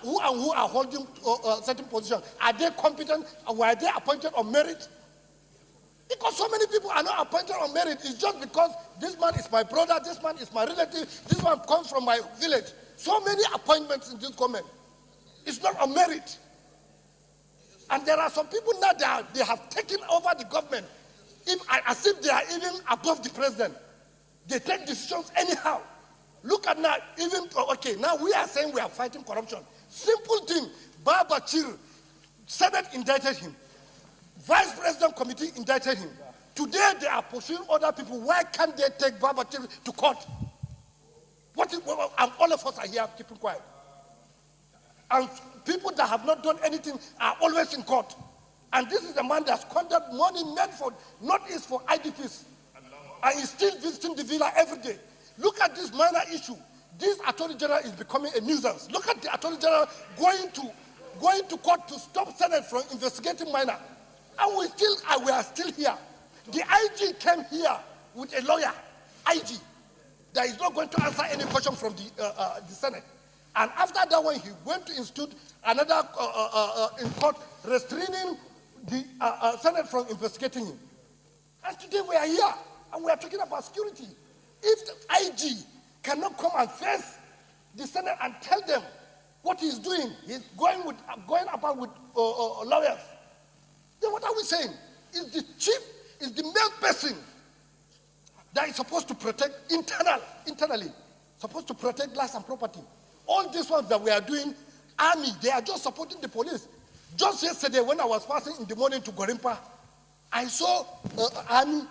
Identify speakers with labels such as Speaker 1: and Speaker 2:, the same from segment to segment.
Speaker 1: who are holding certain positions, are they competent? Were they appointed on merit? Because so many people are not appointed on merit. It's just because this man is my brother, this man is my relative, this one comes from my village. So many appointments in this government. It's not on merit. And there are some people now that they have taken over the government as if they are even above the president. They take decisions anyhow. Look at now, okay, now we are saying we are fighting corruption. Simple thing, Babachir, Senate indicted him. Vice President Committee indicted him. Today they are pursuing other people. Why can't they take Babachir to court? And all of us are here keeping quiet. And people that have not done anything are always in court. And this is the man that's squandered money meant for Northeast for IDPs. And he's still visiting the villa every day. Look at this minor issue. This Attorney General is becoming a nuisance. Look at the Attorney General going to court to stop Senate from investigating minor. And we are still here. The IG came here with a lawyer, IG, that is not going to answer any question from the Senate. And after that one, he went to institute another in court restraining the Senate from investigating him. And today we are here, and we are talking about security. If the IG cannot come and face the Senate and tell them what he's doing, he's going about with lawyers, then what are we saying? Is the chief, is the main person that is supposed to protect internally, supposed to protect lives and property. All these ones that we are doing, army, they are just supporting the police. Just yesterday when I was passing in the morning to Gorimpa, I saw army,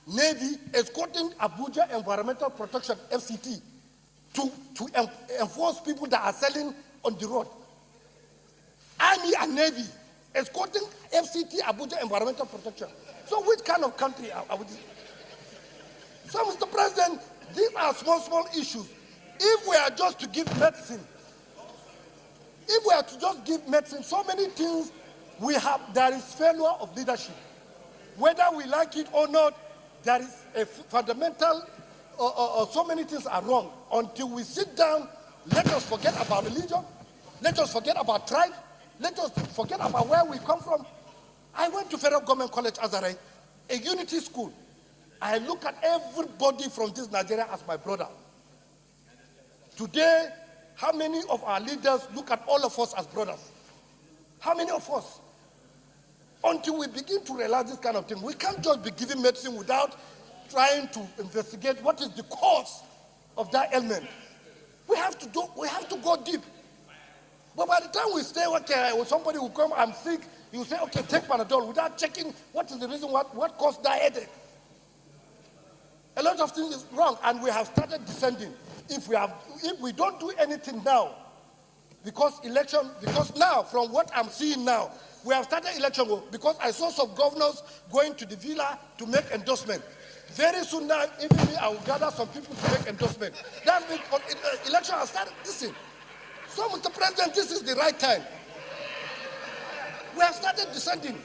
Speaker 1: Navy escorting Abuja Environmental Protection, FCT, to enforce people that are selling on the road. Army and Navy escorting FCT, Abuja Environmental Protection. So which kind of country are we? So, Mr. President, these are small issues. If we are just to give medicine, if we are to just give medicine, so many things there is failure of leadership. Whether we like it or not, there is a fundamental, so many things are wrong. Until we sit down, let us forget about religion, let us forget about tribe, let us forget about where we come from. I went to Federal Government College Azare, a unity school. I look at everybody from this Nigeria as my brother. Today, how many of our leaders look at all of us as brothers? How many of us? Until we begin to realize this kind of thing, we can't just be giving medicine without trying to investigate what is the cause of that ailment. We have to go deep. But by the time we say, okay, when somebody will come, I'm sick, you say, okay, take Panadol, without checking what is the reason, what caused that headache. A lot of things is wrong, and we have started descending. If we don't do anything now, because now, from what I'm seeing now, we have started election because I saw some governors going to the villa to make endorsement. Very soon now, even me, I will gather some people to make endorsement. That means election has started. Listen. So, Mr. President, this is the right time. We have started descending.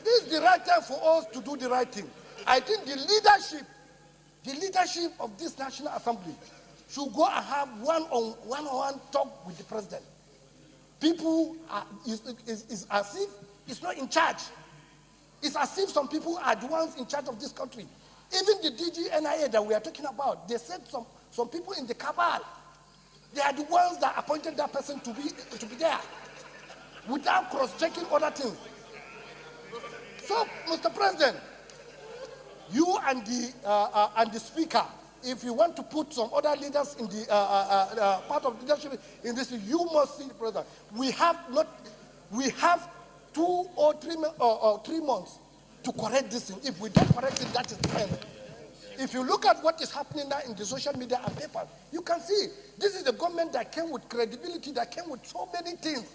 Speaker 1: This is the right time for us to do the right thing. I think the leadership of this National Assembly should go and have one-on-one talk with the president. People it's as if it's not in charge. It's as if some people are the ones in charge of this country. Even the DGNIA that we are talking about, they said some people in the cabal, they are the ones that appointed that person to be there without cross-checking other things. So, Mr. President, you and the Speaker, if you want to put some other leaders in the part of leadership in this, you must see the president. We have 2 or 3 months to correct this thing. If we don't correct it, that is the end. If you look at what is happening now in the social media and papers, you can see this is the government that came with credibility, that came with so many things.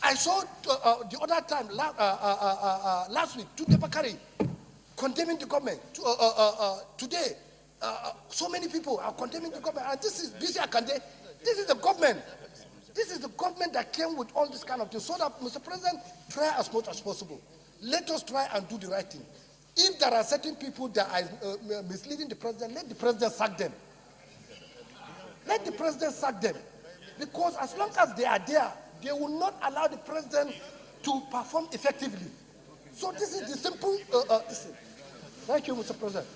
Speaker 1: I saw the other time, last week, Tunde Bakari condemning the government. Today, so many people are condemning the government. And this is Bisi Akande. This is the government. This is the government that came with all this kind of things. So that, Mr. President, try as much as possible. Let us try and do the right thing. If there are certain people that are misleading the president, let the president sack them. Let the president sack them. Because as long as they are there, they will not allow the president to perform effectively. So this is the simple. Thank you, Mr. President.